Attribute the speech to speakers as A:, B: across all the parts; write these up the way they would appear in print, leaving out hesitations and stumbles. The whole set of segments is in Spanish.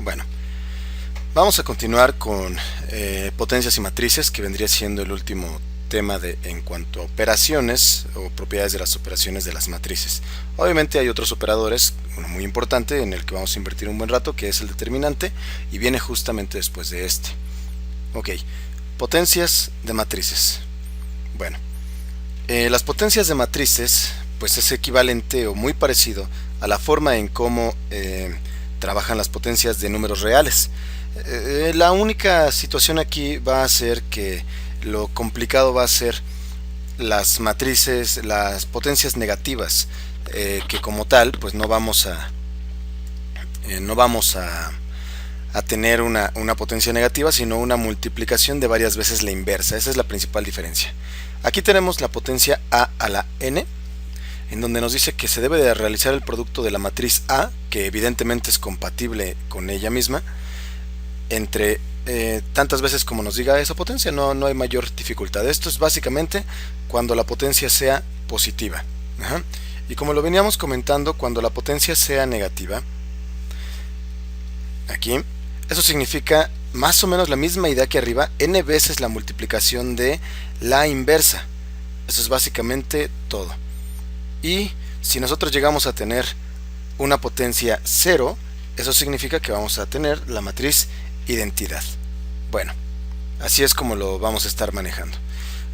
A: Bueno, vamos a continuar con potencias y matrices, que vendría siendo el último tema en cuanto a operaciones o propiedades de las operaciones de las matrices. Obviamente hay otros operadores, uno muy importante en el que vamos a invertir un buen rato, que es el determinante, y viene justamente después de este. Ok, potencias de matrices. Bueno, las potencias de matrices pues es equivalente o muy parecido a la forma en cómo trabajan las potencias de números reales. La única situación aquí va a ser que lo complicado va a ser las matrices, las potencias negativas, que como tal pues no vamos a tener una potencia negativa, sino una multiplicación de varias veces la inversa. Esa es la principal diferencia. Aquí tenemos la potencia a la n, en donde nos dice que se debe de realizar el producto de la matriz A, que evidentemente es compatible con ella misma, entre tantas veces como nos diga esa potencia. No hay mayor dificultad. Esto es básicamente cuando la potencia sea positiva. Ajá. Y como lo veníamos comentando, cuando la potencia sea negativa, aquí, eso significa más o menos la misma idea que arriba, n veces la multiplicación de la inversa. Eso es básicamente todo. Y si nosotros llegamos a tener una potencia 0, eso significa que vamos a tener la matriz identidad. Bueno, así es como lo vamos a estar manejando.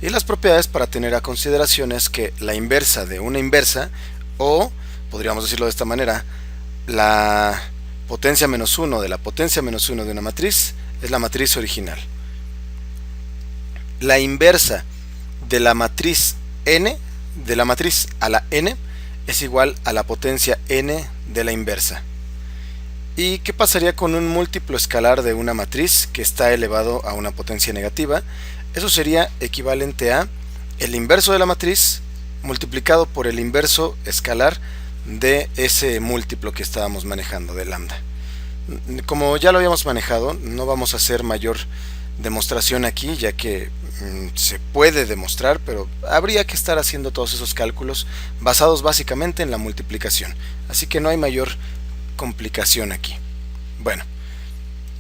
A: Y las propiedades para tener a consideración es que la inversa de una inversa, o podríamos decirlo de esta manera, la potencia menos 1 de la potencia menos 1 de una matriz es la matriz original. La inversa de la matriz n, de la matriz a la n, es igual a la potencia n de la inversa. ¿Y qué pasaría con un múltiplo escalar de una matriz que está elevado a una potencia negativa? Eso sería equivalente a el inverso de la matriz multiplicado por el inverso escalar de ese múltiplo que estábamos manejando, de lambda. Como ya lo habíamos manejado, no vamos a hacer mayor demostración aquí, ya que se puede demostrar, pero habría que estar haciendo todos esos cálculos basados básicamente en la multiplicación, así que no hay mayor complicación aquí. Bueno,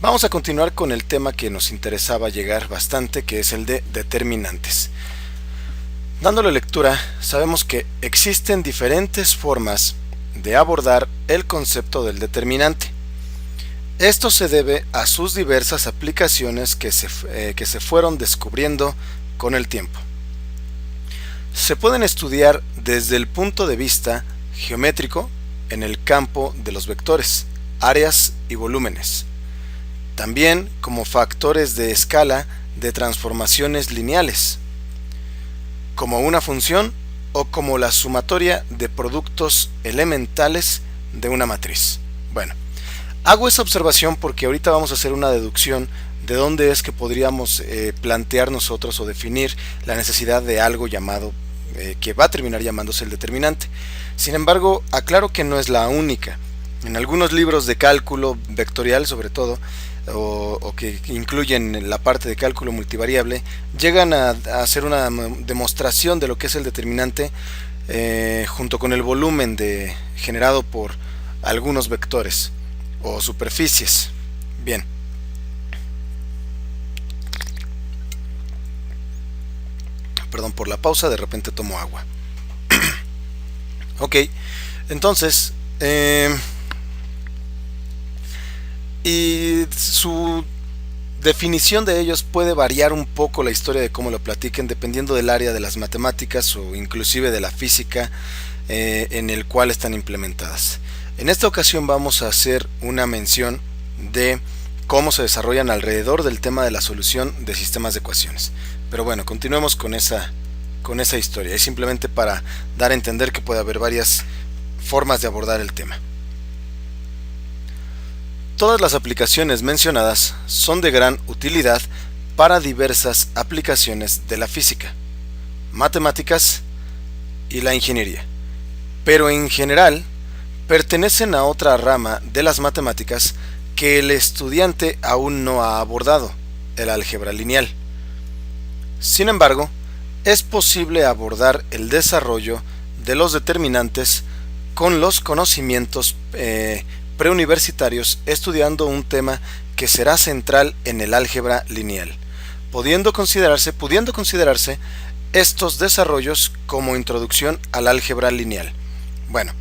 A: vamos a continuar con el tema que nos interesaba llegar bastante, que es el de determinantes. Dándole lectura, sabemos que existen diferentes formas de abordar el concepto del determinante. Esto se debe a sus diversas aplicaciones que se fueron descubriendo con el tiempo. Se pueden estudiar desde el punto de vista geométrico en el campo de los vectores, áreas y volúmenes. También como factores de escala de transformaciones lineales, como una función o como la sumatoria de productos elementales de una matriz. Bueno, hago esa observación porque ahorita vamos a hacer una deducción de dónde es que podríamos plantear nosotros o definir la necesidad de algo llamado, que va a terminar llamándose el determinante. Sin embargo, aclaro que no es la única. En algunos libros de cálculo vectorial, sobre todo, o que incluyen la parte de cálculo multivariable, llegan a hacer una demostración de lo que es el determinante junto con el volumen generado por algunos vectores o superficies. Bien, perdón por la pausa, de repente tomo agua. Ok, entonces y su definición de ellos puede variar un poco la historia de cómo lo platiquen, dependiendo del área de las matemáticas o inclusive de la física en el cual están implementadas. En esta ocasión vamos a hacer una mención de cómo se desarrollan alrededor del tema de la solución de sistemas de ecuaciones. Pero bueno, continuemos con esa historia. Es simplemente para dar a entender que puede haber varias formas de abordar el tema. Todas las aplicaciones mencionadas son de gran utilidad para diversas aplicaciones de la física, matemáticas y la ingeniería, pero en general pertenecen a otra rama de las matemáticas que el estudiante aún no ha abordado, el álgebra lineal. Sin embargo, es posible abordar el desarrollo de los determinantes con los conocimientos preuniversitarios estudiando un tema que será central en el álgebra lineal, pudiendo considerarse estos desarrollos como introducción al álgebra lineal. Bueno,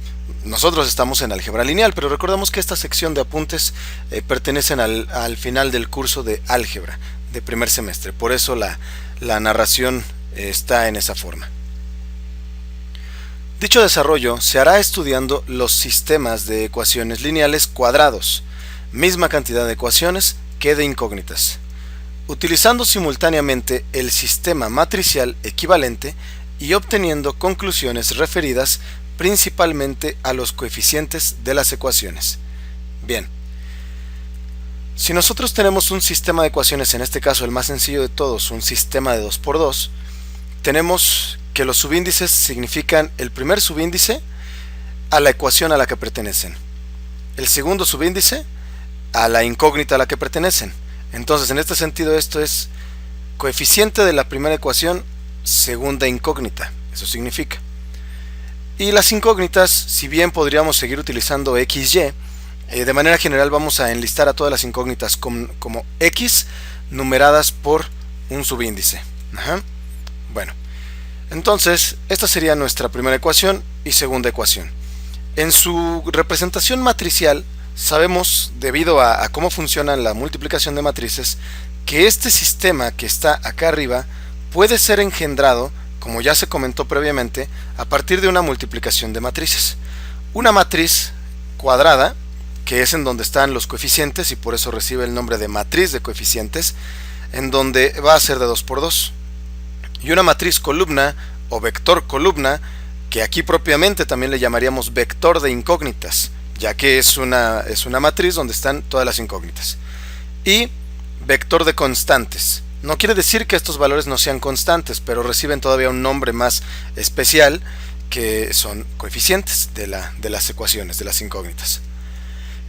A: nosotros estamos en álgebra lineal, pero recordemos que esta sección de apuntes pertenecen al final del curso de álgebra de primer semestre, por eso la narración está en esa forma. Dicho desarrollo se hará estudiando los sistemas de ecuaciones lineales cuadrados, misma cantidad de ecuaciones que de incógnitas, utilizando simultáneamente el sistema matricial equivalente y obteniendo conclusiones referidas principalmente a los coeficientes de las ecuaciones. Bien, si nosotros tenemos un sistema de ecuaciones, en este caso el más sencillo de todos, un sistema de 2×2, tenemos que los subíndices significan el primer subíndice a la ecuación a la que pertenecen, el segundo subíndice a la incógnita a la que pertenecen. Entonces, en este sentido, esto es coeficiente de la primera ecuación, segunda incógnita, eso significa. Y las incógnitas, si bien podríamos seguir utilizando XY, de manera general vamos a enlistar a todas las incógnitas como X numeradas por un subíndice. Bueno, entonces esta sería nuestra primera ecuación y segunda ecuación. En su representación matricial sabemos, debido a cómo funciona la multiplicación de matrices, que este sistema que está acá arriba puede ser engendrado, como ya se comentó previamente, a partir de una multiplicación de matrices. Una matriz cuadrada, que es en donde están los coeficientes y por eso recibe el nombre de matriz de coeficientes, en donde va a ser de 2×2. Y una matriz columna o vector columna, que aquí propiamente también le llamaríamos vector de incógnitas, ya que es una matriz donde están todas las incógnitas. Y vector de constantes. No quiere decir que estos valores no sean constantes, pero reciben todavía un nombre más especial, que son coeficientes de las ecuaciones, de las incógnitas.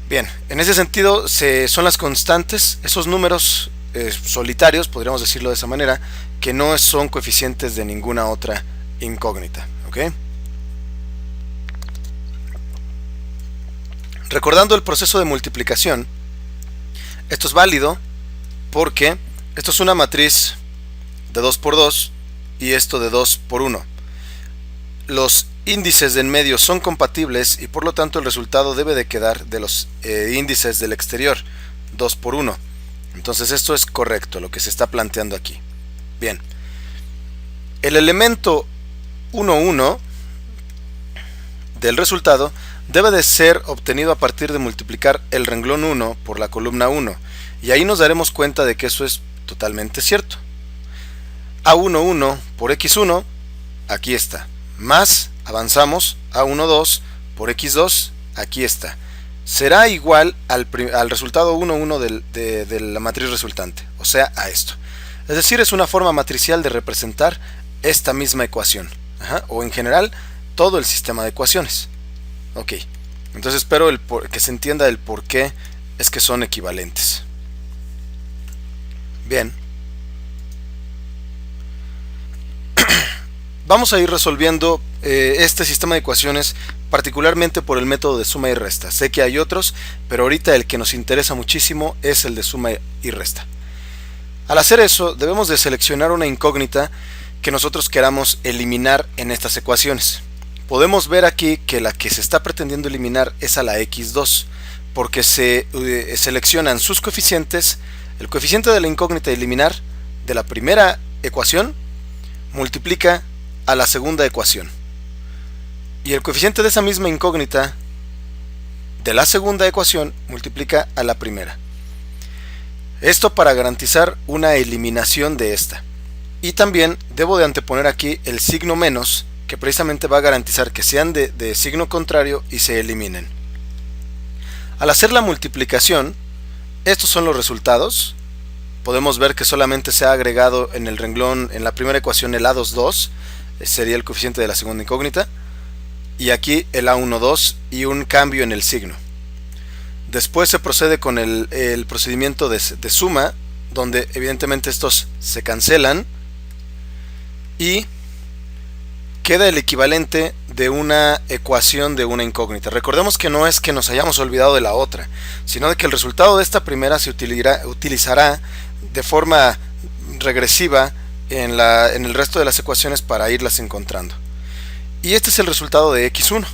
A: Bien, en ese sentido son las constantes, esos números solitarios, podríamos decirlo de esa manera, que no son coeficientes de ninguna otra incógnita. ¿Ok? Recordando el proceso de multiplicación, esto es válido porque esto es una matriz de 2×2 y esto de 2×1. Los índices de en medio son compatibles y por lo tanto el resultado debe de quedar de los índices del exterior, 2×1. Entonces esto es correcto, lo que se está planteando aquí. Bien, el elemento 1,1 del resultado debe de ser obtenido a partir de multiplicar el renglón 1 por la columna 1, y ahí nos daremos cuenta de que eso es totalmente cierto. A11 por x1, aquí está, más, avanzamos, A12 por x2, aquí está. Será igual al resultado 1,1 de la matriz resultante, o sea, a esto. Es decir, es una forma matricial de representar esta misma ecuación, o en general, todo el sistema de ecuaciones. Ok, entonces espero que se entienda el por qué es que son equivalentes. Bien. Vamos a ir resolviendo este sistema de ecuaciones particularmente por el método de suma y resta. Sé que hay otros, pero ahorita el que nos interesa muchísimo es el de suma y resta. Al hacer eso, debemos de seleccionar una incógnita que nosotros queramos eliminar en estas ecuaciones. Podemos ver aquí que la que se está pretendiendo eliminar es a la x2, porque se seleccionan sus coeficientes. El coeficiente de la incógnita a eliminar de la primera ecuación multiplica a la segunda ecuación, y el coeficiente de esa misma incógnita de la segunda ecuación multiplica a la primera. Esto para garantizar una eliminación de esta. Y también debo de anteponer aquí el signo menos, que precisamente va a garantizar que sean de signo contrario y se eliminen. Al hacer la multiplicación, estos son los resultados. Podemos ver que solamente se ha agregado en el renglón, en la primera ecuación, el A22, sería el coeficiente de la segunda incógnita, y aquí el A12 y un cambio en el signo. Después se procede con el procedimiento de suma, donde evidentemente estos se cancelan y queda el equivalente de una ecuación de una incógnita. Recordemos que no es que nos hayamos olvidado de la otra, sino de que el resultado de esta primera se utilizará de forma regresiva en el resto de las ecuaciones para irlas encontrando. Y este es el resultado de x1.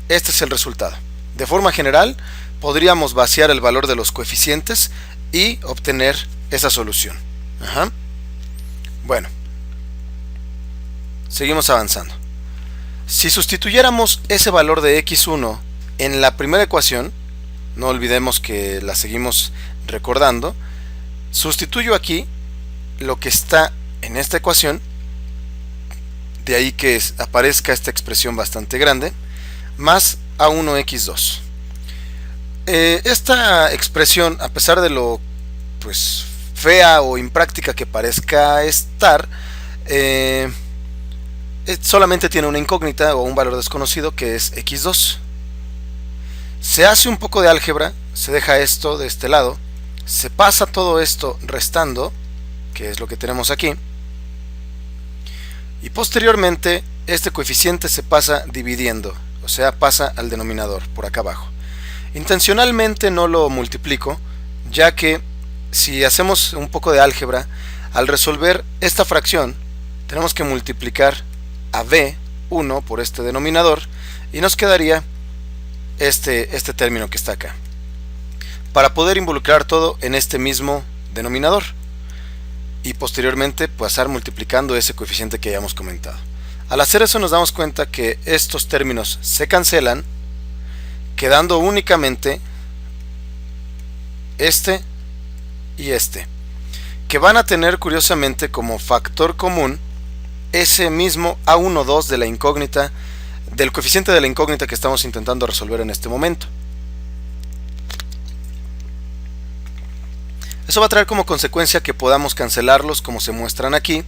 A: Este es el resultado. De forma general, podríamos vaciar el valor de los coeficientes y obtener esa solución. Bueno, seguimos avanzando. Si sustituyéramos ese valor de x1 en la primera ecuación, no olvidemos que la seguimos recordando, sustituyo aquí lo que está en esta ecuación, de ahí que aparezca esta expresión bastante grande, más a1x2. Esta expresión, a pesar de lo fea o impráctica que parezca estar, solamente tiene una incógnita o un valor desconocido que es x2. Se hace un poco de álgebra, se deja esto de este lado, se pasa todo esto restando, que es lo que tenemos aquí, y posteriormente este coeficiente se pasa dividiendo, o sea, pasa al denominador por acá abajo. Intencionalmente no lo multiplico, ya que si hacemos un poco de álgebra, al resolver esta fracción tenemos que multiplicar a b1 por este denominador y nos quedaría este término que está acá, para poder involucrar todo en este mismo denominador y posteriormente pasar multiplicando ese coeficiente que hayamos comentado. Al hacer eso nos damos cuenta que estos términos se cancelan, quedando únicamente este y este, que van a tener curiosamente como factor común ese mismo a12 de la incógnita, del coeficiente de la incógnita que estamos intentando resolver en este momento. Eso va a traer como consecuencia que podamos cancelarlos como se muestran aquí,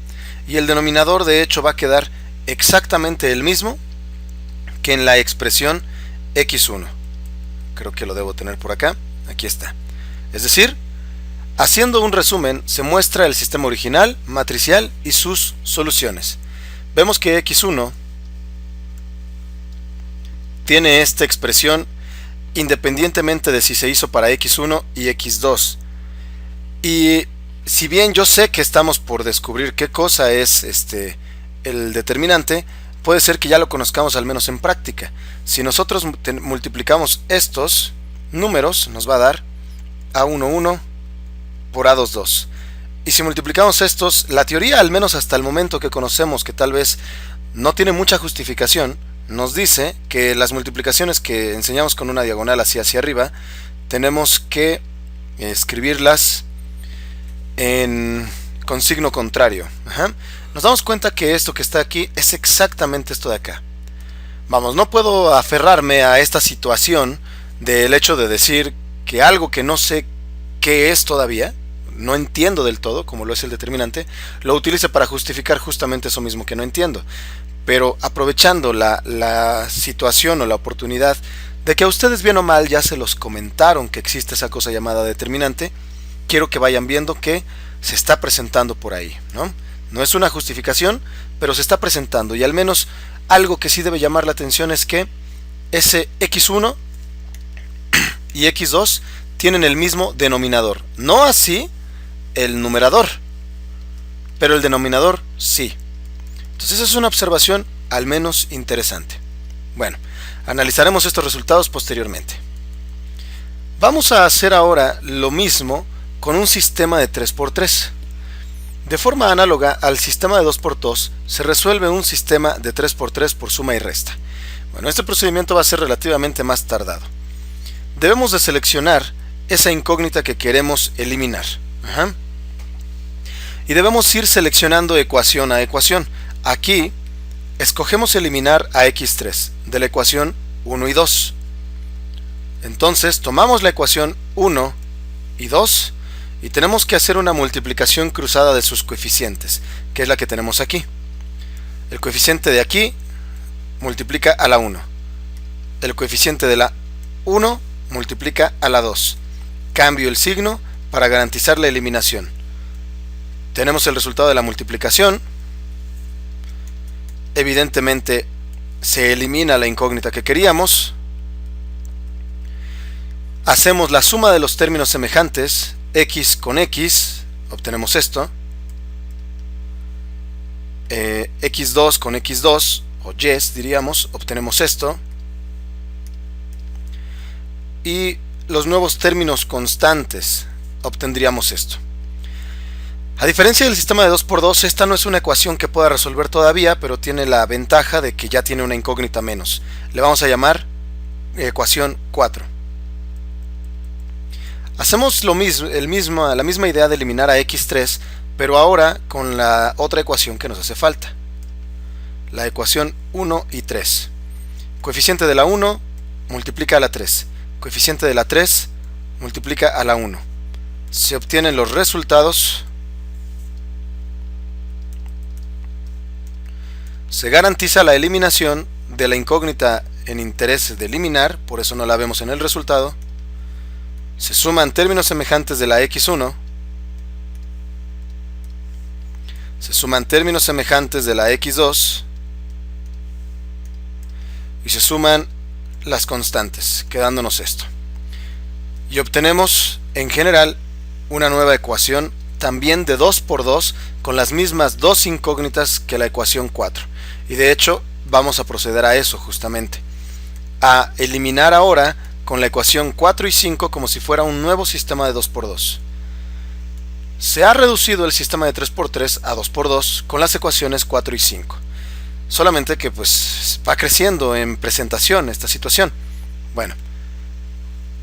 A: y el denominador de hecho va a quedar exactamente el mismo que en la expresión x1. Creo que lo debo tener por acá, aquí está. Es decir, haciendo un resumen, se muestra el sistema original, matricial y sus soluciones. Vemos que x1 tiene esta expresión independientemente de si se hizo para x1 y x2. Y si bien yo sé que estamos por descubrir qué cosa es el determinante, puede ser que ya lo conozcamos al menos en práctica. Si nosotros multiplicamos estos números, nos va a dar a11 por a22. Y si multiplicamos estos, la teoría, al menos hasta el momento que conocemos, que tal vez no tiene mucha justificación, nos dice que las multiplicaciones que enseñamos con una diagonal hacia arriba, tenemos que escribirlas con signo contrario. Nos damos cuenta que esto que está aquí es exactamente esto de acá. Vamos, no puedo aferrarme a esta situación del hecho de decir que algo que no sé qué es todavía, no entiendo del todo, como lo es el determinante, lo utilice para justificar justamente eso mismo que no entiendo. Pero aprovechando la situación o la oportunidad de que a ustedes bien o mal ya se los comentaron que existe esa cosa llamada determinante, quiero que vayan viendo que se está presentando por ahí, ¿no? No es una justificación, pero se está presentando, y al menos algo que sí debe llamar la atención es que ese x1 y x2 tienen el mismo denominador, no así el numerador, pero el denominador sí. Entonces esa es una observación al menos interesante. Bueno, analizaremos estos resultados posteriormente. Vamos a hacer ahora lo mismo con un sistema de 3×3. De forma análoga al sistema de 2×2 se resuelve un sistema de 3×3 por suma y resta. Bueno, este procedimiento va a ser relativamente más tardado. Debemos de seleccionar esa incógnita que queremos eliminar. Y debemos ir seleccionando ecuación a ecuación. Aquí escogemos eliminar a x3 de la ecuación 1 y 2. Entonces tomamos la ecuación 1 y 2 y tenemos que hacer una multiplicación cruzada de sus coeficientes, que es la que tenemos aquí. El coeficiente de aquí multiplica a la 1. El coeficiente de la 1 multiplica a la 2. Cambio el signo para garantizar la eliminación. Tenemos el resultado de la multiplicación. Evidentemente se elimina la incógnita que queríamos. Hacemos la suma de los términos semejantes, x con x, obtenemos esto. X2 con x2, o yes diríamos, obtenemos esto. Y los nuevos términos constantes, obtendríamos esto. A diferencia del sistema de 2×2, esta no es una ecuación que pueda resolver todavía, pero tiene la ventaja de que ya tiene una incógnita menos. Le vamos a llamar ecuación 4. Hacemos la misma idea de eliminar a x3, pero ahora con la otra ecuación que nos hace falta. La ecuación 1 y 3. Coeficiente de la 1 multiplica a la 3. Coeficiente de la 3 multiplica a la 1. Se obtienen los resultados. Se garantiza la eliminación de la incógnita en interés de eliminar, por eso no la vemos en el resultado. Se suman términos semejantes de la x1. Se suman términos semejantes de la x2. Y se suman las constantes, quedándonos esto. Y obtenemos, en general, una nueva ecuación, también de 2×2, con las mismas dos incógnitas que la ecuación 4. Y de hecho, vamos a proceder a eso justamente. A eliminar ahora con la ecuación 4 y 5 como si fuera un nuevo sistema de 2×2. Se ha reducido el sistema de 3×3 a 2×2 con las ecuaciones 4 y 5. Solamente que pues va creciendo en presentación esta situación. Bueno,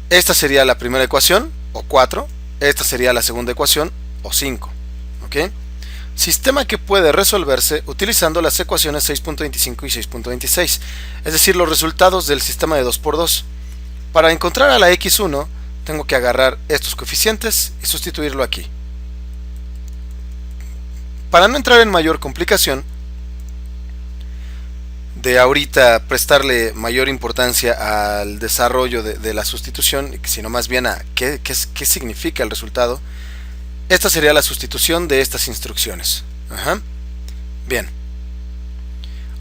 A: esta sería la primera ecuación, o 4. Esta sería la segunda ecuación, o 5. ¿Ok? Sistema que puede resolverse utilizando las ecuaciones 6.25 y 6.26, es decir, los resultados del sistema de 2×2. Para encontrar a la x1, tengo que agarrar estos coeficientes y sustituirlo aquí. Para no entrar en mayor complicación, de ahorita prestarle mayor importancia al desarrollo de la sustitución, sino más bien a qué significa el resultado, esta sería la sustitución de estas instrucciones. Bien.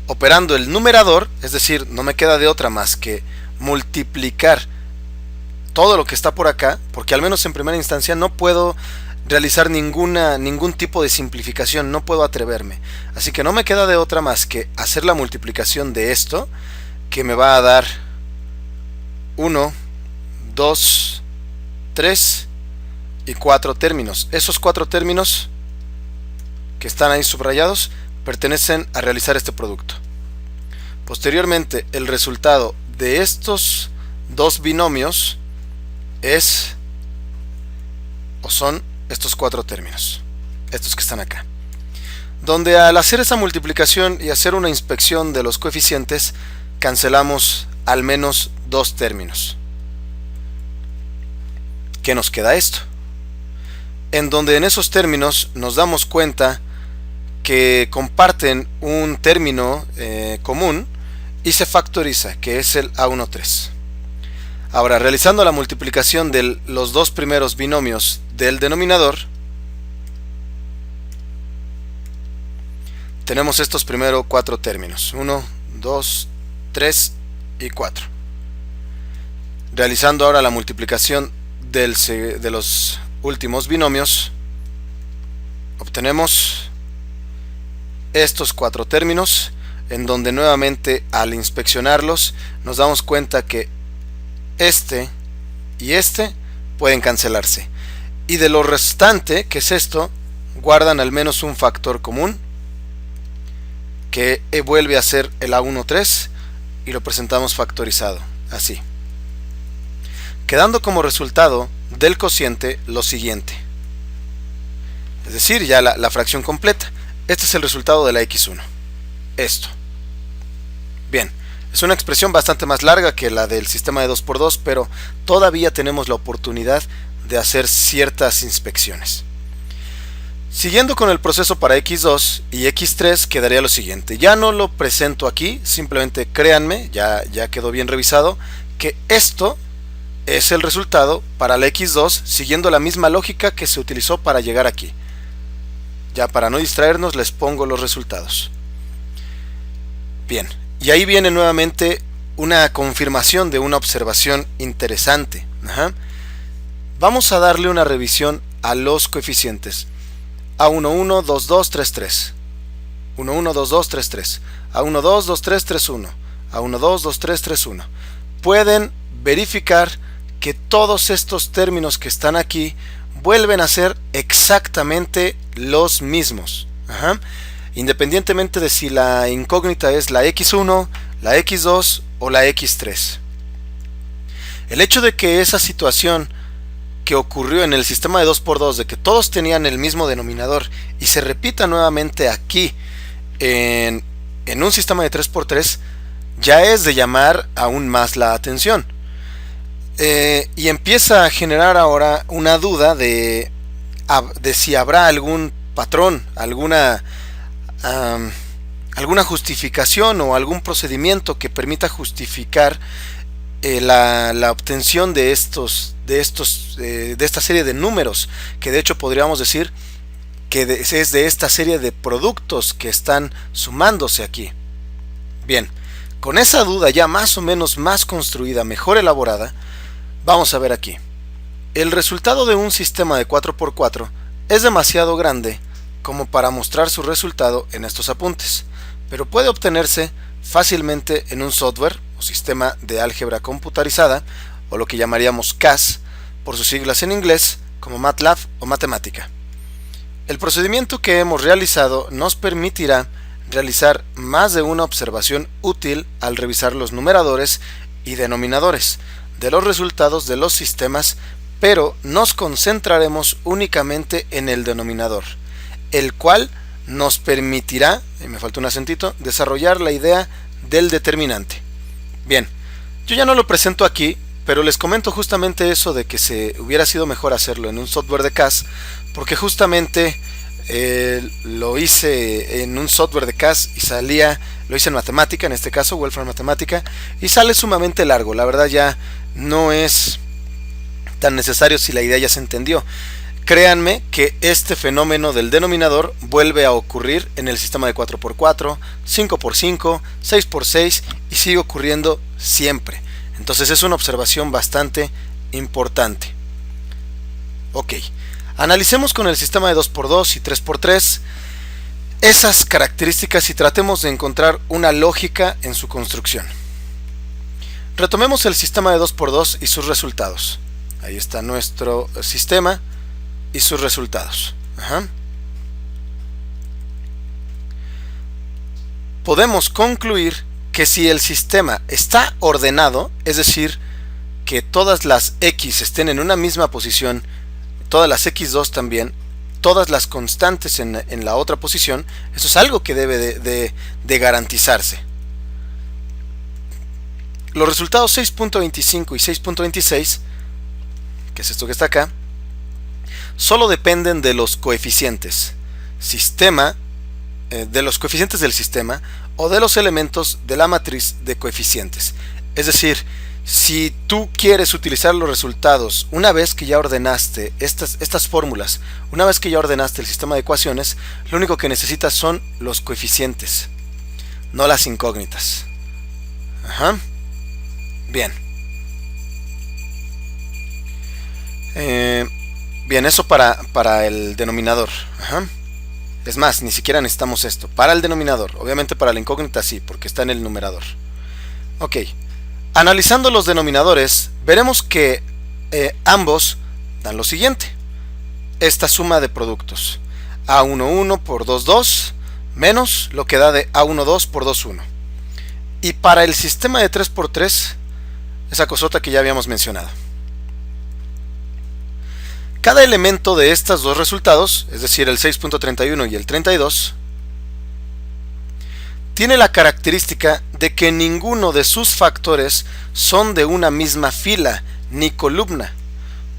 A: Operando el numerador, es decir, no me queda de otra más que multiplicar todo lo que está por acá, porque al menos en primera instancia no puedo realizar ningún tipo de simplificación, no puedo atreverme. Así que no me queda de otra más que hacer la multiplicación de esto, que me va a dar 1, 2, 3 y 4 términos. Esos 4 términos que están ahí subrayados pertenecen a realizar este producto. Posteriormente, el resultado de estos dos binomios es, o son, estos 4 términos, estos que están acá, donde al hacer esa multiplicación y hacer una inspección de los coeficientes, cancelamos al menos 2 términos. ¿Qué nos queda esto? En donde en esos términos nos damos cuenta que comparten un término común y se factoriza, que es el A13. Ahora, realizando la multiplicación de los dos primeros binomios del denominador, tenemos estos primeros 4 términos, 1, 2, 3 y 4. Realizando ahora la multiplicación de los últimos binomios, obtenemos estos 4 términos, en donde nuevamente al inspeccionarlos nos damos cuenta que este y este pueden cancelarse, y de lo restante, que es esto, guardan al menos un factor común, que vuelve a ser el A13, y lo presentamos factorizado, así, quedando como resultado del cociente lo siguiente, es decir, ya la fracción completa. Este es el resultado de la x1, esto. Bien, es una expresión bastante más larga que la del sistema de 2×2, pero todavía tenemos la oportunidad de hacer ciertas inspecciones. Siguiendo con el proceso para x2 y x3, quedaría lo siguiente. Ya no lo presento aquí, simplemente créanme, ya quedó bien revisado, que esto es el resultado para la x2, siguiendo la misma lógica que se utilizó para llegar aquí. Ya para no distraernos les pongo los resultados. Bien, y ahí viene nuevamente una confirmación de una observación interesante. Vamos a darle una revisión a los coeficientes. A11, 22, 33. 11, 22, 33. A12, 23, 31. A12, 23, 31. Pueden verificar que todos estos términos que están aquí vuelven a ser exactamente los mismos. Independientemente de si la incógnita es la X1, la X2 o la X3. El hecho de que esa situación que ocurrió en el sistema de 2x2, de que todos tenían el mismo denominador, y se repita nuevamente aquí en un sistema de 3x3, ya es de llamar aún más la atención. Y empieza a generar ahora una duda de si habrá algún patrón, alguna justificación o algún procedimiento que permita justificar la obtención de esta serie de números, que de hecho podríamos decir que es de esta serie de productos que están sumándose aquí. Bien, con esa duda ya más o menos más construida, mejor elaborada, vamos a ver aquí. El resultado de un sistema de 4x4 es demasiado grande como para mostrar su resultado en estos apuntes, pero puede obtenerse fácilmente en un software o sistema de álgebra computarizada, o lo que llamaríamos CAS por sus siglas en inglés, como MATLAB o Matemática. El procedimiento que hemos realizado nos permitirá realizar más de una observación útil al revisar los numeradores y denominadores de los resultados de los sistemas, pero nos concentraremos únicamente en el denominador, el cual nos permitirá, y me falta un acentito, desarrollar la idea del determinante. Bien, yo ya no lo presento aquí, pero les comento justamente eso de que se hubiera sido mejor hacerlo en un software de CAS, porque justamente lo hice en un software de CAS y lo hice en matemática, en este caso Wolfram Matemática, y sale sumamente largo. La verdad ya no es tan necesario si la idea ya se entendió. Créanme que este fenómeno del denominador vuelve a ocurrir en el sistema de 4x4, 5x5, 6x6 y sigue ocurriendo siempre. Entonces es una observación bastante importante. Ok, analicemos con el sistema de 2x2 y 3x3 esas características y tratemos de encontrar una lógica en su construcción. Retomemos el sistema de 2x2 y sus resultados. Ahí está nuestro sistema y sus resultados. Podemos concluir que si el sistema está ordenado, es decir, que todas las X estén en una misma posición, todas las X2 también, todas las constantes en la otra posición, eso es algo que debe de garantizarse. Los resultados 6.25 y 6.26, que es esto que está acá, solo dependen de los coeficientes de los coeficientes del sistema o de los elementos de la matriz de coeficientes. Es decir, si tú quieres utilizar los resultados una vez que ya ordenaste estas fórmulas, una vez que ya ordenaste el sistema de ecuaciones, lo único que necesitas son los coeficientes, no las incógnitas. Bien. Bien, eso para el denominador. Es más, ni siquiera necesitamos esto. Para el denominador, obviamente para la incógnita sí, porque está en el numerador. Ok. Analizando los denominadores, veremos que ambos dan lo siguiente. Esta suma de productos. A11 por 22 menos lo que da de A12 por 21. Y para el sistema de 3x3, esa cosota que ya habíamos mencionado. Cada elemento de estos dos resultados, es decir, el 6.31 y el 32, tiene la característica de que ninguno de sus factores son de una misma fila ni columna,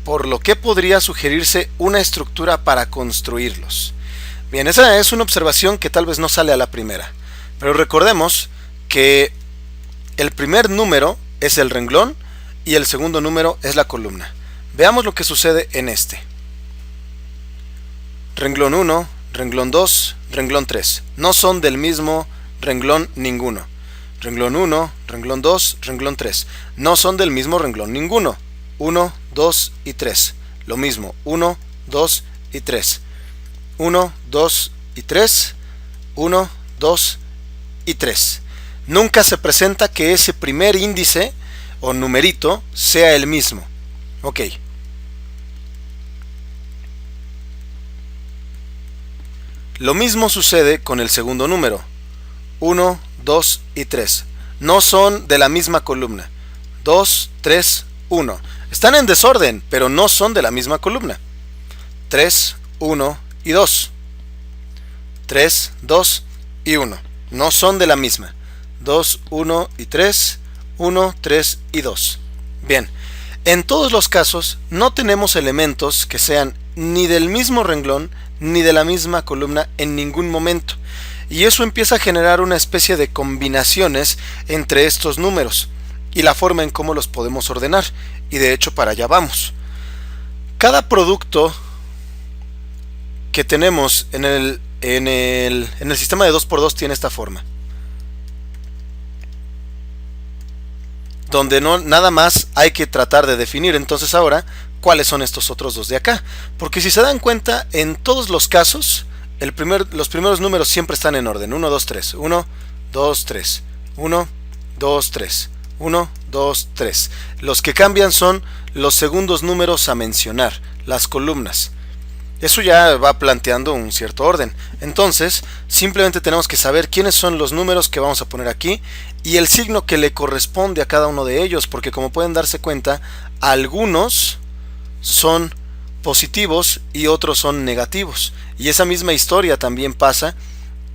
A: por lo que podría sugerirse una estructura para construirlos. Bien, esa es una observación que tal vez no sale a la primera, pero recordemos que el primer número es el renglón y el segundo número es la columna. Veamos lo que sucede en este. Renglón 1, renglón 2, renglón 3. No son del mismo renglón ninguno. renglón 1, renglón 2, renglón 3. No son del mismo renglón ninguno. 1, 2 y 3. Lo mismo, 1, 2 y 3. 1, 2 y 3. 1, 2 y 3. Nunca se presenta que ese primer índice o numerito sea el mismo. Ok. Lo mismo sucede con el segundo número. 1, 2 y 3. No son de la misma columna. 2, 3, 1. Están en desorden, pero no son de la misma columna. 3, 1 y 2. 3, 2 y 1. No son de la misma. 2, 1 y 3. 1, 3 y 2. Bien, en todos los casos no tenemos elementos que sean ni del mismo renglón ni de la misma columna en ningún momento. Y eso empieza a generar una especie de combinaciones entre estos números y la forma en cómo los podemos ordenar. Y de hecho para allá vamos. Cada producto que tenemos en el sistema de 2×2 tiene esta forma. Donde no, nada más hay que tratar de definir entonces ahora cuáles son estos otros dos de acá. Porque si se dan cuenta, en todos los casos, los primeros números siempre están en orden. 1, 2, 3. 1, 2, 3. 1, 2, 3. 1, 2, 3. Los que cambian son los segundos números a mencionar, las columnas. Eso ya va planteando un cierto orden. Entonces, simplemente tenemos que saber quiénes son los números que vamos a poner aquí y el signo que le corresponde a cada uno de ellos, porque como pueden darse cuenta, algunos son positivos y otros son negativos. Y esa misma historia también pasa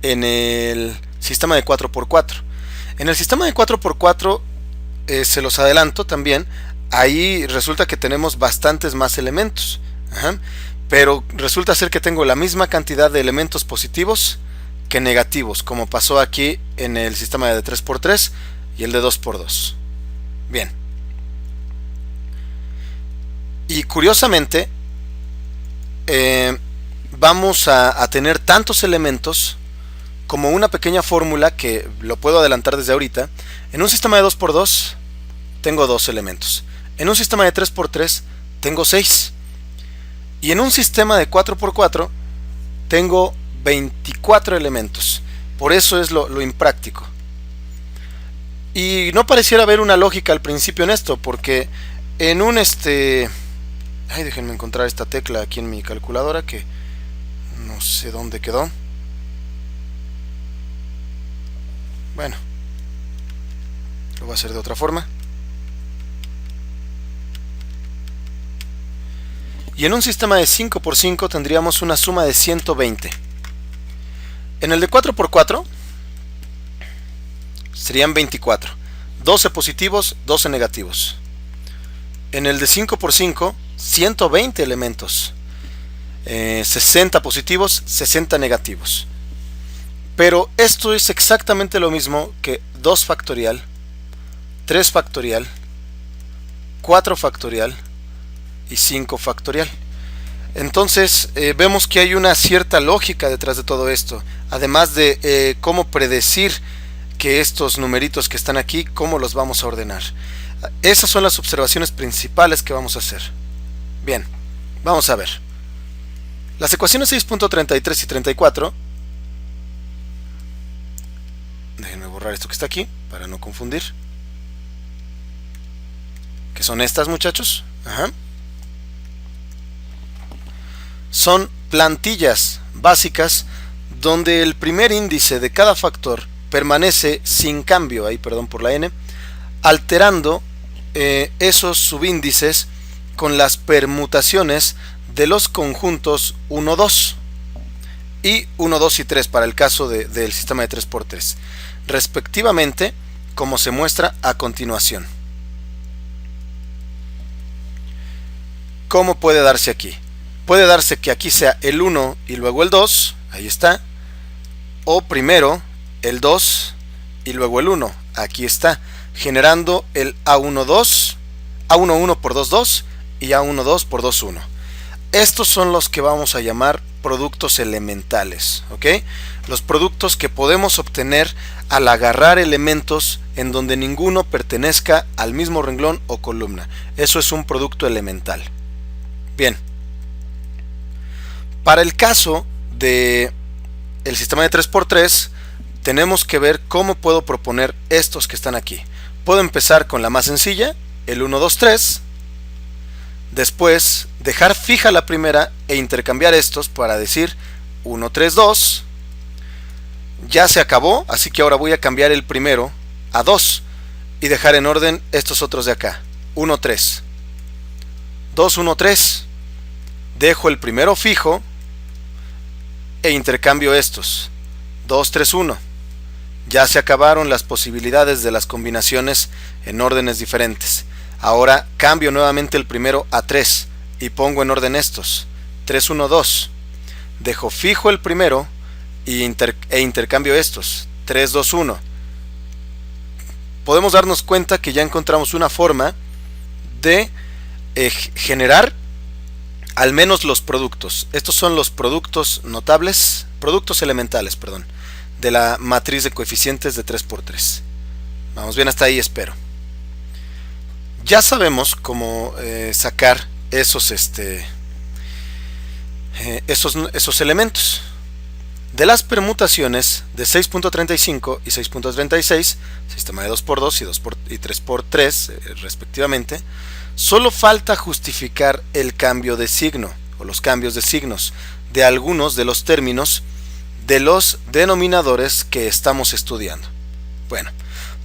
A: en el sistema de 4×4. En el sistema de 4×4, se los adelanto también, ahí resulta que tenemos bastantes más elementos. Pero resulta ser que tengo la misma cantidad de elementos positivos que negativos, como pasó aquí en el sistema de 3×3 y el de 2×2. Bien. Y curiosamente, vamos a tener tantos elementos como una pequeña fórmula que lo puedo adelantar desde ahorita. En un sistema de 2×2 tengo 2 elementos. En un sistema de 3×3 tengo 6. Y en un sistema de 4×4 tengo 24 elementos. Por eso es lo impráctico. Y no pareciera haber una lógica al principio en esto, porque en un déjenme encontrar esta tecla aquí en mi calculadora que no sé dónde quedó. Bueno, lo voy a hacer de otra forma. Y en un sistema de 5×5 tendríamos una suma de 120. En el de 4×4 serían 24. 12 positivos, 12 negativos. En el de 5×5, 120 elementos. 60 positivos, 60 negativos. Pero esto es exactamente lo mismo que 2 factorial, 3 factorial, 4 factorial y 5 factorial. Entonces vemos que hay una cierta lógica detrás de todo esto, además de cómo predecir que estos numeritos que están aquí, cómo los vamos a ordenar. Esas son las observaciones principales que vamos a hacer. Bien, vamos a ver. Las ecuaciones 6.33 y 34, déjenme borrar esto que está aquí para no confundir, que son estas, muchachos. Son plantillas básicas donde el primer índice de cada factor permanece sin cambio, ahí perdón por la n, alterando esos subíndices con las permutaciones de los conjuntos 1, 2 y 1, 2 y 3 para el caso del sistema de 3×3, respectivamente, como se muestra a continuación. ¿Cómo puede darse aquí? Puede darse que aquí sea el 1 y luego el 2, ahí está, o primero el 2 y luego el 1, aquí está, generando el A1, 2, A1, 1 por 2, 2 y A1, 2 por 2, 1. estos son los que vamos a llamar productos elementales, ¿ok? Los productos que podemos obtener al agarrar elementos en donde ninguno pertenezca al mismo renglón o columna. Eso es un producto elemental. Bien. Para el caso de el sistema de 3×3, tenemos que ver cómo puedo proponer estos que están aquí. Puedo empezar con la más sencilla, el 1, 2, 3. Después dejar fija la primera e intercambiar estos para decir 1, 3, 2. Ya se acabó, así que ahora voy a cambiar el primero a 2 y dejar en orden estos otros de acá. 1, 3. 2, 1, 3. Dejo el primero fijo e intercambio estos. 2, 3, 1. Ya se acabaron las posibilidades de las combinaciones en órdenes diferentes. Ahora cambio nuevamente el primero a 3 y pongo en orden estos. 3, 1, 2. Dejo fijo el primero e intercambio estos. 3, 2, 1. Podemos darnos cuenta que ya encontramos una forma de generar al menos los productos. Estos son los productos notables, productos elementales, perdón, de la matriz de coeficientes de 3×3. Vamos bien hasta ahí, espero. Ya sabemos cómo sacar esos elementos. De las permutaciones de 6.35 y 6.36, sistema de 2×2 y 3×3 respectivamente, solo falta justificar el cambio de signo o los cambios de signos de algunos de los términos de los denominadores que estamos estudiando. Bueno,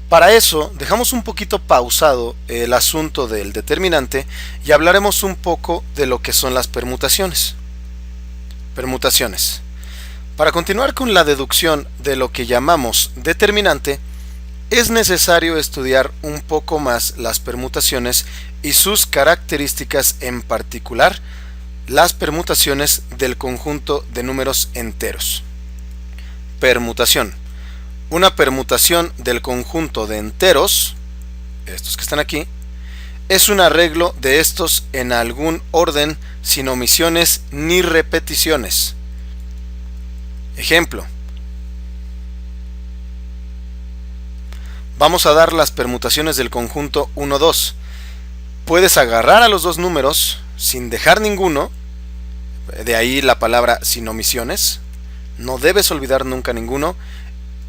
A: para eso dejamos un poquito pausado el asunto del determinante y hablaremos un poco de lo que son las permutaciones. Para continuar con la deducción de lo que llamamos determinante, es necesario estudiar un poco más las permutaciones y sus características, en particular las permutaciones del conjunto de números enteros. Permutación. Una permutación del conjunto de enteros, estos que están aquí, es un arreglo de estos en algún orden sin omisiones ni repeticiones. Ejemplo. Vamos a dar las permutaciones del conjunto 1, 2. Puedes agarrar a los dos números sin dejar ninguno, de ahí la palabra sin omisiones. No debes olvidar nunca ninguno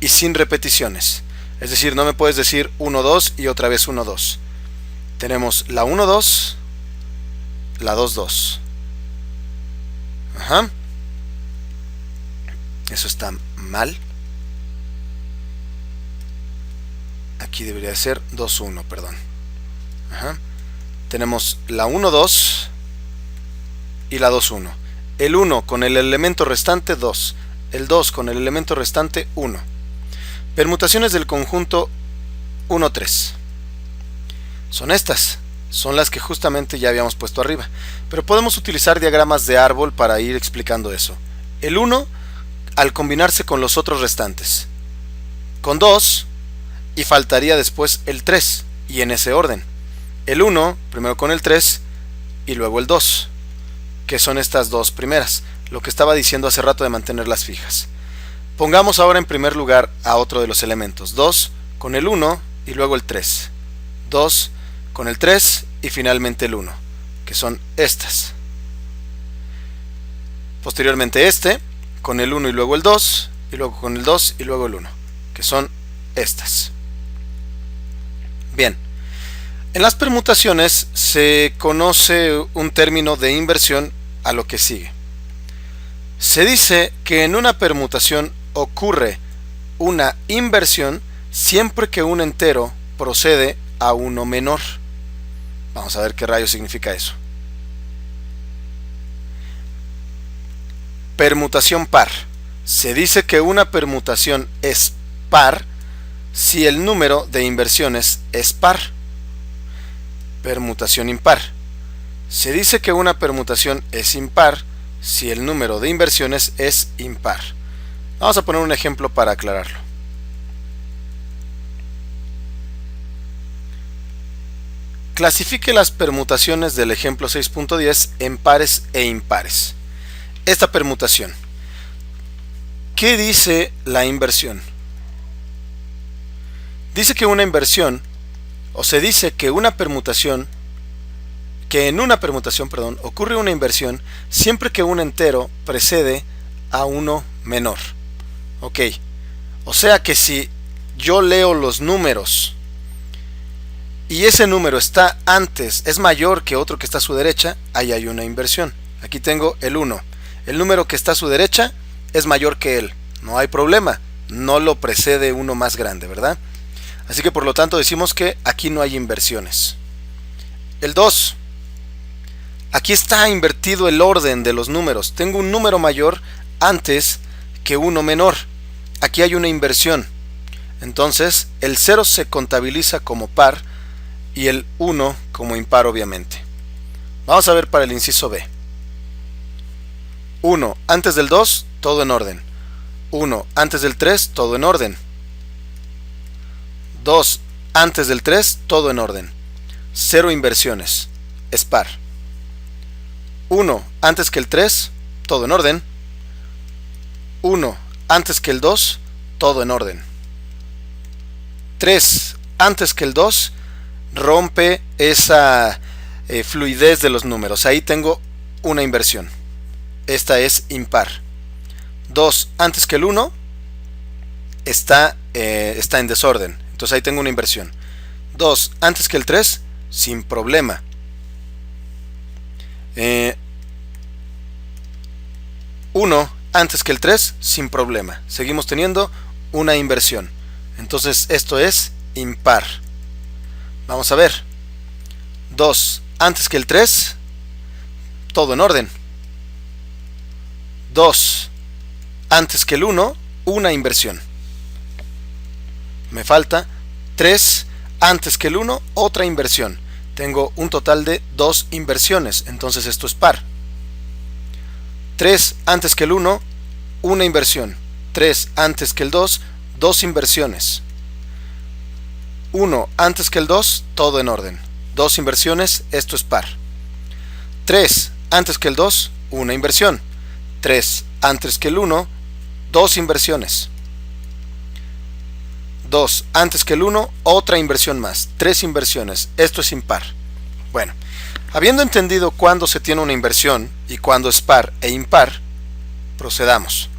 A: y sin repeticiones. Es decir, no me puedes decir 1, 2 y otra vez 1, 2. Tenemos la 1, 2, la 2, 2. Ajá. Eso está mal. Aquí debería ser 2, 1, perdón. Ajá. Tenemos la 1, 2 y la 2, 1. El 1 con el elemento restante 2. El 2 con el elemento restante 1. Permutaciones del conjunto 1, 3. Son estas. Son las que justamente ya habíamos puesto arriba. Pero podemos utilizar diagramas de árbol para ir explicando eso. El 1 al combinarse con los otros restantes. Con 2 y faltaría después el 3 y en ese orden. El 1 primero con el 3 y luego el 2, que son estas dos primeras, lo que estaba diciendo hace rato de mantenerlas fijas. Pongamos ahora en primer lugar a otro de los elementos, 2 con el 1 y luego el 3, 2 con el 3 y finalmente el 1, que son estas. Posteriormente con el 1 y luego el 2 y luego con el 2 y luego el 1, que son estas. Bien, en las permutaciones se conoce un término de inversión a lo que sigue. Se dice que en una permutación ocurre una inversión siempre que un entero procede a uno menor. Vamos a ver qué rayos significa eso. Permutación par. Se dice que una permutación es par si el número de inversiones es par. Permutación impar. Se dice que una permutación es impar si el número de inversiones es impar. Vamos a poner un ejemplo para aclararlo. Clasifique las permutaciones del ejemplo 6.10 en pares e impares. Esta permutación. ¿Qué dice la inversión? Dice que una inversión, o se dice que una permutación, que en una permutación, ocurre una inversión siempre que un entero precede a uno menor. Ok, o sea que si yo leo los números y ese número está antes, es mayor que otro que está a su derecha, ahí hay una inversión. Aquí tengo el 1. El número que está a su derecha es mayor que él. No hay problema, no lo precede uno más grande, ¿verdad? Así que por lo tanto decimos que aquí no hay inversiones. El 2. Aquí está invertido el orden de los números. Tengo un número mayor antes que uno menor. Aquí hay una inversión. Entonces el 0 se contabiliza como par y el 1 como impar, obviamente. Vamos a ver para el inciso B. 1 antes del 2, todo en orden. 1 antes del 3, todo en orden. 2 antes del 3, todo en orden. 0 inversiones, es par. 1 antes que el 3, todo en orden. 1 antes que el 2, todo en orden. 3 antes que el 2, rompe esa fluidez de los números. Ahí tengo una inversión. Esta es impar. 2 antes que el 1 está en desorden. Entonces ahí tengo una inversión. 2 antes que el 3, sin problema. 1 antes que el 3, sin problema. Seguimos teniendo una inversión. Entonces esto es impar. Vamos a ver. 2 antes que el 3, todo en orden. 2 antes que el 1, una inversión. Me falta 3 antes que el 1, otra inversión. Tengo un total de 2 inversiones, entonces esto es par. 3 antes que el 1, una inversión. 3 antes que el 2, 2 inversiones. 1 antes que el 2, todo en orden. 2 inversiones, esto es par. 3 antes que el 2, una inversión. 3 antes que el 1, 2 inversiones. 2 antes que el 1, otra inversión más. 3 inversiones, esto es impar. Bueno, habiendo entendido cuándo se tiene una inversión y cuándo es par e impar, procedamos.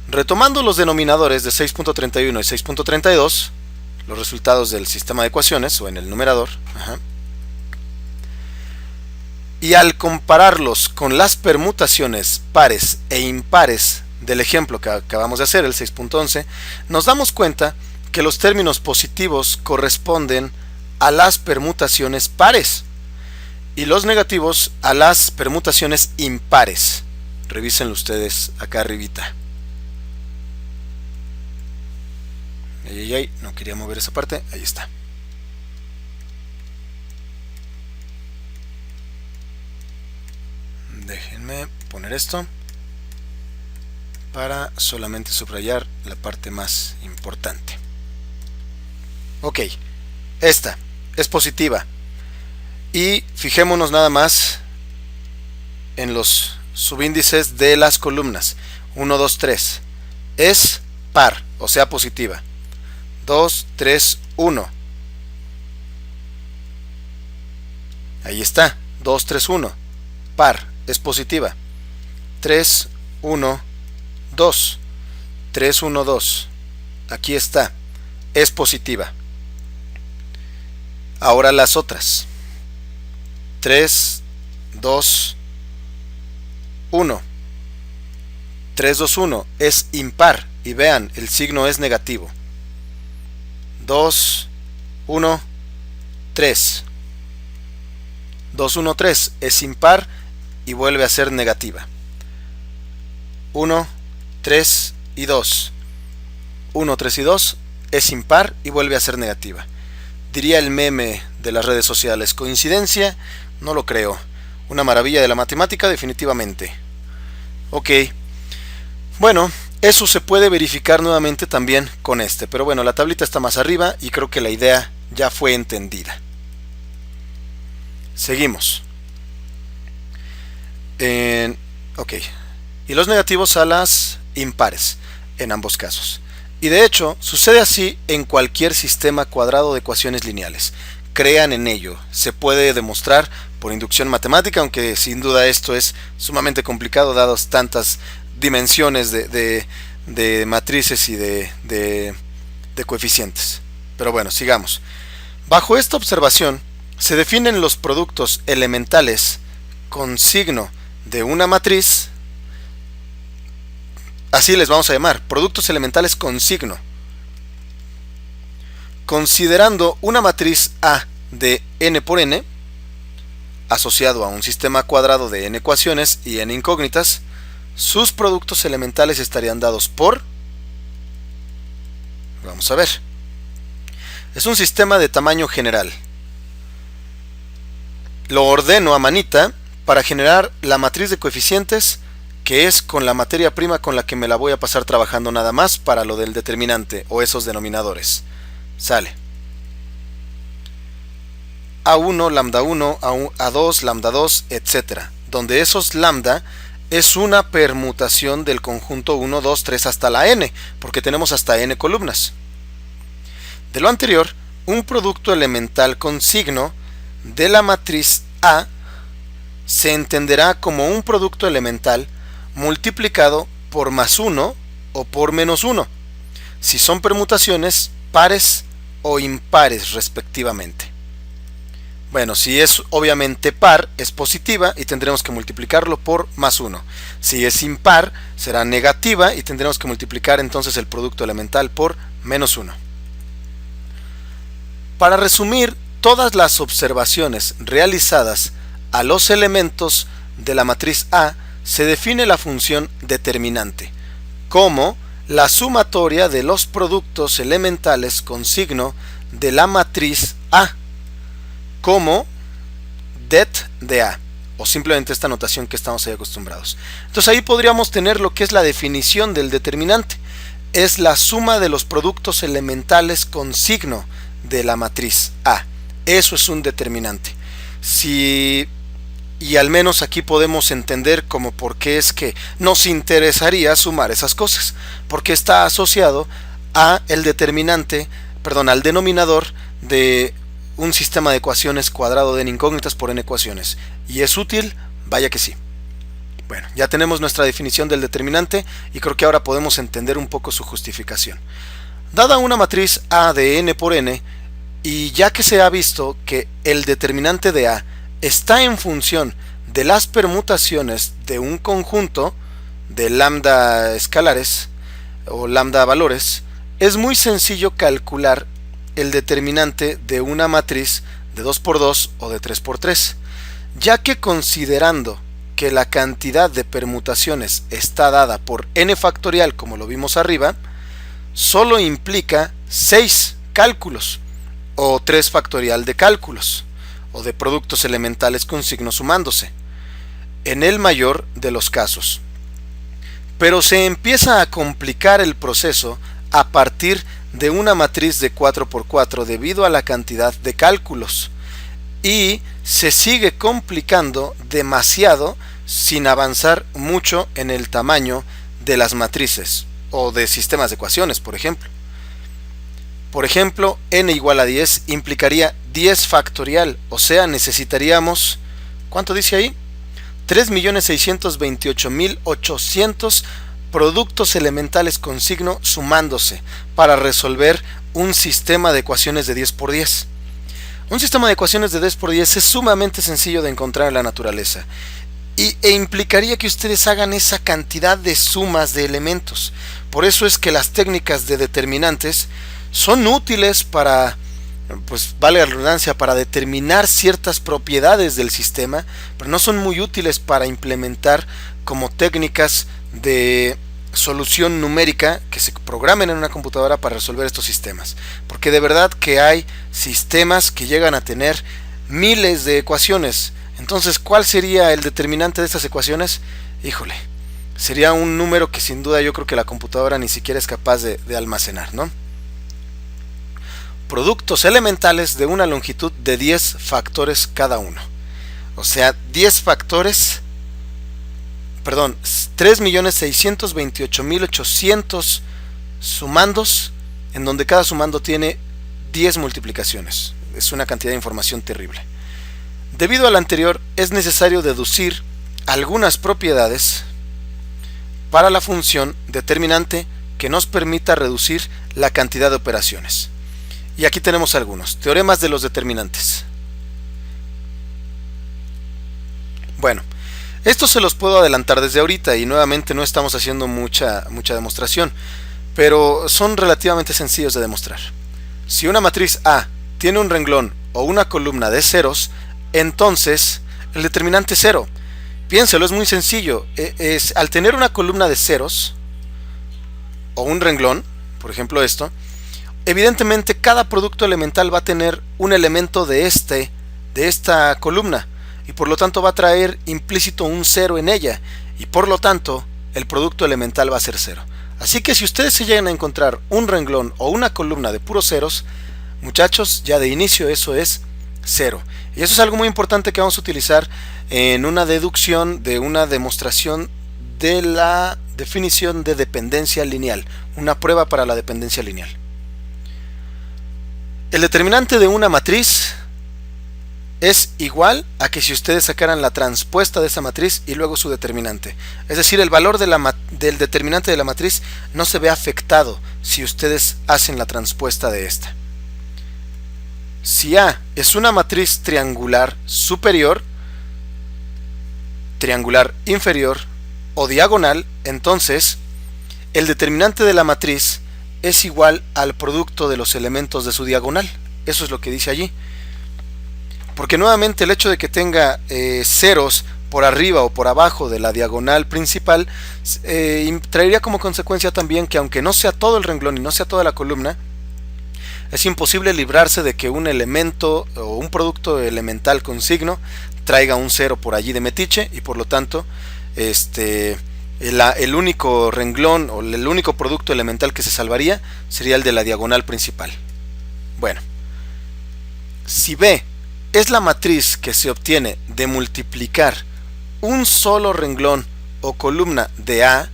A: Retomando los denominadores de 6.31 y 6.32, los resultados del sistema de ecuaciones o en el numerador, y al compararlos con las permutaciones pares e impares del ejemplo que acabamos de hacer, el 6.11, nos damos cuenta que los términos positivos corresponden a las permutaciones pares y los negativos a las permutaciones impares. Revísenlo ustedes acá arribita. No quería mover esa parte, ahí está. Déjenme poner esto para solamente subrayar la parte más importante. Ok, esta es positiva y fijémonos nada más en los subíndices de las columnas. 1, 2, 3 es par, o sea positiva. 2, 3, 1. Ahí está, 2, 3, 1. Par, es positiva. 3, 1, 2. 3, 1, 2. Aquí está, es positiva. Ahora las otras. 3, 2, 1. 3, 2, 1 es impar y vean, el signo es negativo. 2, 1, 3. 2, 1, 3 es impar y vuelve a ser negativa. 1, 3 y 2. 1, 3 y 2 es impar y vuelve a ser negativa. Diría el meme de las redes sociales, ¿coincidencia? No lo creo. Una maravilla de la matemática, definitivamente. Ok. Bueno, eso se puede verificar nuevamente también con este. Pero bueno, la tablita está más arriba y creo que la idea ya fue entendida. Seguimos. Ok. Y los negativos a las impares en ambos casos. Y de hecho, sucede así en cualquier sistema cuadrado de ecuaciones lineales. Crean en ello. Se puede demostrar por inducción matemática, aunque sin duda esto es sumamente complicado dadas tantas dimensiones de matrices y de coeficientes. Pero bueno, sigamos. Bajo esta observación, se definen los productos elementales con signo de una matriz. Así les vamos a llamar, productos elementales con signo. Considerando una matriz A de n por n, asociado a un sistema cuadrado de n ecuaciones y n incógnitas, sus productos elementales estarían dados por... Vamos a ver. Es un sistema de tamaño general. Lo ordeno a manita para generar la matriz de coeficientes, que es con la materia prima con la que me la voy a pasar trabajando nada más para lo del determinante o esos denominadores. Sale. A1, lambda 1, A2, lambda 2, etc. Donde esos lambda es una permutación del conjunto 1, 2, 3 hasta la n, porque tenemos hasta n columnas. De lo anterior, un producto elemental con signo de la matriz A se entenderá como un producto elemental multiplicado por más 1 o por menos 1, si son permutaciones pares o impares respectivamente. Bueno, si es obviamente par, es positiva y tendremos que multiplicarlo por más 1. Si es impar, será negativa y tendremos que multiplicar entonces el producto elemental por menos 1. Para resumir todas las observaciones realizadas a los elementos de la matriz A, se define la función determinante como la sumatoria de los productos elementales con signo de la matriz A, como det de A, o simplemente esta notación que estamos ahí acostumbrados. Entonces ahí podríamos tener lo que es la definición del determinante. Es la suma de los productos elementales con signo de la matriz A. Eso es un determinante. Y al menos aquí podemos entender como por qué es que nos interesaría sumar esas cosas, porque está asociado a el determinante, perdón, al denominador de un sistema de ecuaciones cuadrado de n incógnitas por n ecuaciones. ¿Y es útil? Vaya que sí. Bueno, ya tenemos nuestra definición del determinante y creo que ahora podemos entender un poco su justificación. Dada una matriz A de n por n, y ya que se ha visto que el determinante de A está en función de las permutaciones de un conjunto de lambda escalares o lambda valores, es muy sencillo calcular el determinante de una matriz de 2×2 o de 3×3, ya que considerando que la cantidad de permutaciones está dada por n factorial, como lo vimos arriba, solo implica 6 cálculos o 3 factorial de cálculos o de productos elementales con signo sumándose, en el mayor de los casos. Pero se empieza a complicar el proceso a partir de una matriz de 4×4 debido a la cantidad de cálculos, y se sigue complicando demasiado sin avanzar mucho en el tamaño de las matrices o de sistemas de ecuaciones, por ejemplo. Por ejemplo, n igual a 10 implicaría 10 factorial, o sea, necesitaríamos, ¿cuánto dice ahí? 3.628.800 productos elementales con signo sumándose para resolver un sistema de ecuaciones de 10×10. Un sistema de ecuaciones de 10×10 es sumamente sencillo de encontrar en la naturaleza e implicaría que ustedes hagan esa cantidad de sumas de elementos. Por eso es que las técnicas de determinantes son útiles para, pues vale la redundancia, para determinar ciertas propiedades del sistema, pero no son muy útiles para implementar como técnicas de solución numérica que se programen en una computadora para resolver estos sistemas, porque de verdad que hay sistemas que llegan a tener miles de ecuaciones. Entonces, ¿cuál sería el determinante de estas ecuaciones? Híjole, sería un número que sin duda yo creo que la computadora ni siquiera es capaz de almacenar, ¿no? productos elementales de una longitud de 10 factores cada uno. O sea, 10 factores, perdón, 3.628.800 sumandos, en donde cada sumando tiene 10 multiplicaciones. Es una cantidad de información terrible. Debido al anterior, es necesario deducir algunas propiedades para la función determinante que nos permita reducir la cantidad de operaciones. Y aquí tenemos algunos teoremas de los determinantes. Bueno, estos se los puedo adelantar desde ahorita y nuevamente no estamos haciendo mucha demostración, pero son relativamente sencillos de demostrar. Si una matriz A tiene un renglón o una columna de ceros, entonces el determinante es 0. Piénselo, es muy sencillo. Al tener una columna de ceros o un renglón, por ejemplo esto, evidentemente cada producto elemental va a tener un elemento de esta columna y por lo tanto va a traer implícito un 0 en ella y por lo tanto el producto elemental va a ser 0. Así que si ustedes se llegan a encontrar un renglón o una columna de puros ceros, muchachos, ya de inicio eso es 0. Y eso es algo muy importante que vamos a utilizar en una deducción de una demostración de la definición de dependencia lineal, una prueba para la dependencia lineal. El determinante de una matriz es igual a que si ustedes sacaran la transpuesta de esa matriz y luego su determinante. Es decir, el valor del determinante de la matriz no se ve afectado si ustedes hacen la transpuesta de esta. Si A es una matriz triangular superior, triangular inferior o diagonal, entonces el determinante de la matriz es igual al producto de los elementos de su diagonal. Eso es lo que dice allí. Porque nuevamente el hecho de que tenga ceros por arriba o por abajo de la diagonal principal traería como consecuencia también que aunque no sea todo el renglón y no sea toda la columna, es imposible librarse de que un elemento o un producto elemental con signo traiga un 0 por allí de metiche y por lo tanto el único renglón o el único producto elemental que se salvaría sería el de la diagonal principal. Bueno, si B es la matriz que se obtiene de multiplicar un solo renglón o columna de A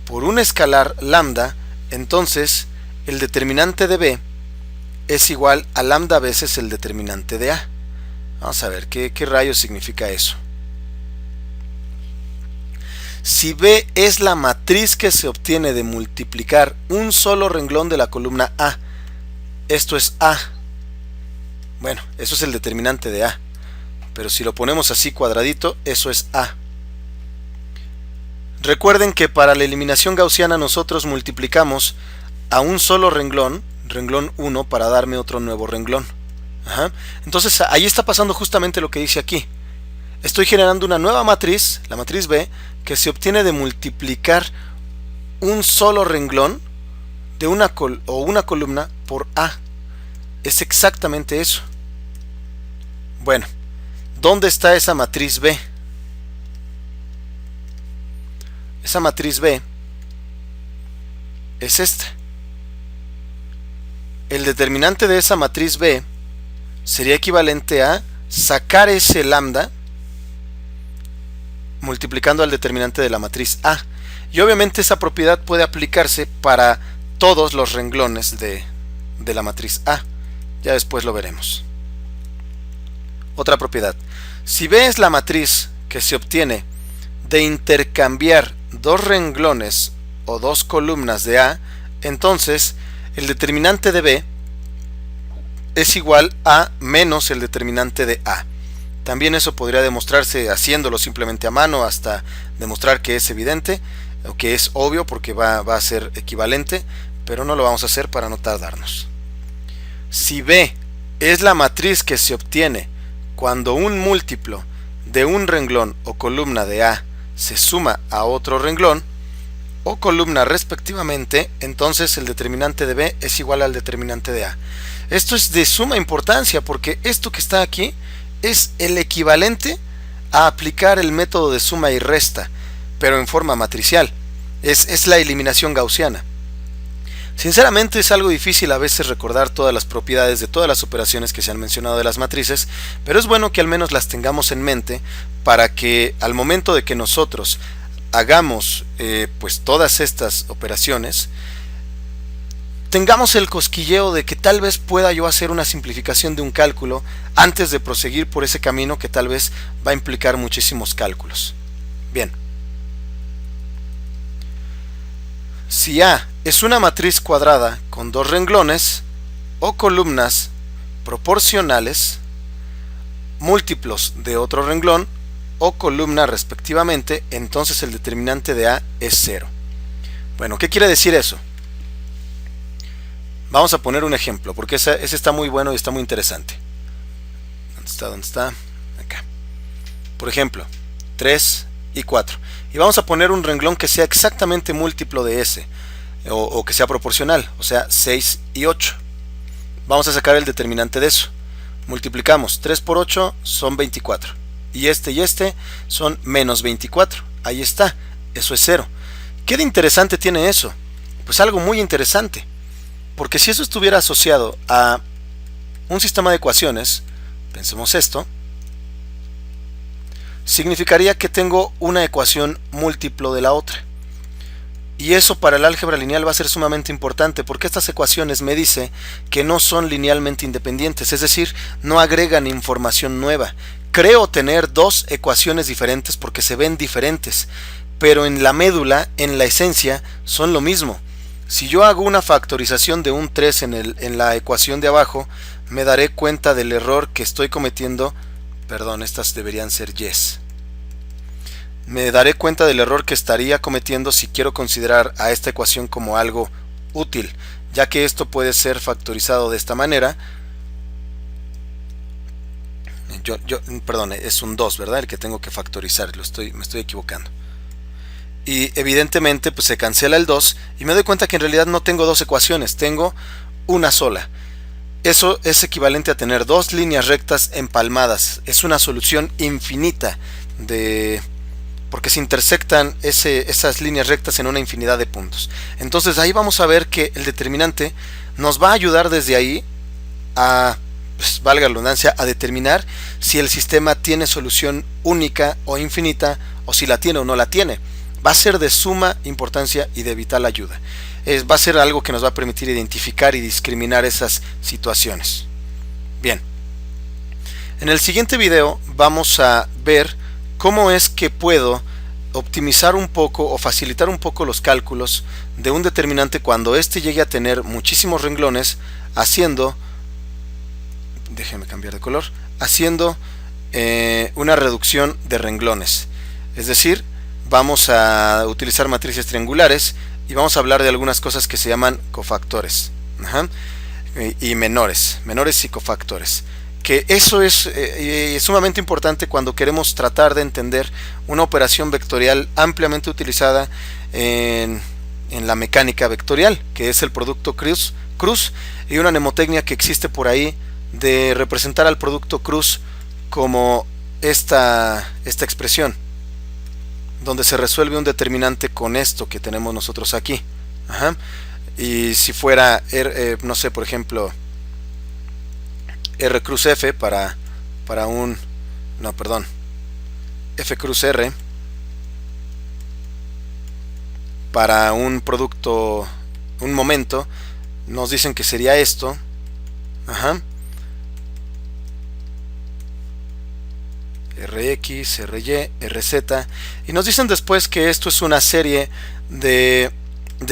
A: por un escalar lambda, entonces el determinante de B es igual a lambda veces el determinante de A. Vamos a ver qué rayos significa eso. Si B es la matriz que se obtiene de multiplicar un solo renglón de la columna A, esto es A. Bueno, eso es el determinante de A. Pero si lo ponemos así cuadradito, eso es A. Recuerden que para la eliminación gaussiana nosotros multiplicamos a un solo renglón 1, para darme otro nuevo renglón. Entonces ahí está pasando justamente lo que dice aquí. Estoy generando una nueva matriz, la matriz B, que se obtiene de multiplicar un solo renglón de una columna por A. Es exactamente eso. Bueno, ¿dónde está esa matriz B? Esa matriz B es esta. El determinante de esa matriz B sería equivalente a sacar ese lambda multiplicando al determinante de la matriz A. Y obviamente esa propiedad puede aplicarse para todos los renglones de la matriz A. Ya después lo veremos. Otra propiedad. Si B es la matriz que se obtiene de intercambiar dos renglones o dos columnas de A, entonces el determinante de B es igual a menos el determinante de A. También eso podría demostrarse haciéndolo simplemente a mano hasta demostrar que es evidente o que es obvio porque va a ser equivalente, pero no lo vamos a hacer para no tardarnos. Si B es la matriz que se obtiene cuando un múltiplo de un renglón o columna de A se suma a otro renglón o columna respectivamente, entonces el determinante de B es igual al determinante de A. Esto es de suma importancia porque esto que está aquí es el equivalente a aplicar el método de suma y resta, pero en forma matricial. Es la eliminación gaussiana. Sinceramente es algo difícil a veces recordar todas las propiedades de todas las operaciones que se han mencionado de las matrices, pero es bueno que al menos las tengamos en mente para que al momento de que nosotros hagamos pues todas estas operaciones, tengamos el cosquilleo de que tal vez pueda yo hacer una simplificación de un cálculo antes de proseguir por ese camino que tal vez va a implicar muchísimos cálculos. Bien. Si A es una matriz cuadrada con dos renglones o columnas proporcionales, múltiplos de otro renglón o columna respectivamente, entonces el determinante de A es 0. Bueno, ¿qué quiere decir eso? Vamos a poner un ejemplo, porque ese está muy bueno y está muy interesante. ¿Dónde está? ¿Dónde está? Acá. Por ejemplo, 3 y 4. Y vamos a poner un renglón que sea exactamente múltiplo de ese, o que sea proporcional, o sea, 6 y 8. Vamos a sacar el determinante de eso. Multiplicamos 3 por 8 son 24. Y este son menos 24. Ahí está, eso es 0. ¿Qué de interesante tiene eso? Pues algo muy interesante. Porque si eso estuviera asociado a un sistema de ecuaciones, pensemos esto, significaría que tengo una ecuación múltiplo de la otra. Y eso para el álgebra lineal va a ser sumamente importante porque estas ecuaciones me dice que no son linealmente independientes, es decir, no agregan información nueva. Creo tener dos ecuaciones diferentes porque se ven diferentes, pero en la médula, en la esencia, son lo mismo. Si yo hago una factorización de un 3 en la ecuación de abajo, me daré cuenta del error que estoy cometiendo. Perdón, estas deberían ser yes. Me daré cuenta del error que estaría cometiendo si quiero considerar a esta ecuación como algo útil, ya que esto puede ser factorizado de esta manera. Perdón, es un 2, ¿verdad? El que tengo que factorizar, me estoy equivocando. Y evidentemente pues se cancela el 2 y me doy cuenta que en realidad no tengo dos ecuaciones, tengo una sola. Eso es equivalente a tener dos líneas rectas empalmadas. Es una solución infinita porque se intersectan esas líneas rectas en una infinidad de puntos. Entonces ahí vamos a ver que el determinante nos va a ayudar desde ahí a, pues, valga la redundancia, a determinar si el sistema tiene solución única o infinita, o si la tiene o no la tiene. Va a ser de suma importancia y de vital ayuda. Va a ser algo que nos va a permitir identificar y discriminar esas situaciones. Bien, en el siguiente video vamos a ver cómo es que puedo optimizar un poco o facilitar un poco los cálculos de un determinante cuando éste llegue a tener muchísimos renglones, haciendo, déjeme cambiar de color, haciendo una reducción de renglones. Es decir, vamos a utilizar matrices triangulares y vamos a hablar de algunas cosas que se llaman cofactores. Y menores y cofactores. Que eso es sumamente importante cuando queremos tratar de entender una operación vectorial ampliamente utilizada en la mecánica vectorial, que es el producto cruz, y una mnemotecnia que existe por ahí de representar al producto cruz como esta expresión, donde se resuelve un determinante con esto que tenemos nosotros aquí. Y si fuera, no sé, por ejemplo, R cruz F para un, no, perdón, F cruz R para un producto, un momento, nos dicen que sería esto. Rx, Ry, Rz, y nos dicen después que esto es una serie de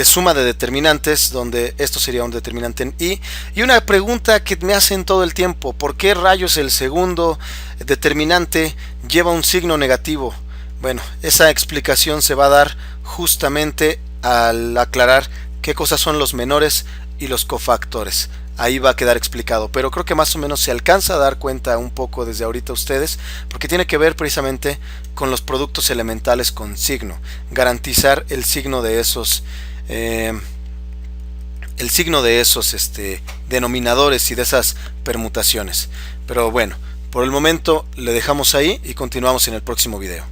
A: suma de determinantes, donde esto sería un determinante en y una pregunta que me hacen todo el tiempo: ¿por qué rayos el segundo determinante lleva un signo negativo? Bueno, esa explicación se va a dar justamente al aclarar qué cosas son los menores y los cofactores. Ahí va a quedar explicado, pero creo que más o menos se alcanza a dar cuenta un poco desde ahorita ustedes, porque tiene que ver precisamente con los productos elementales con signo, garantizar el signo de esos denominadores y de esas permutaciones. Pero bueno, por el momento le dejamos ahí y continuamos en el próximo video.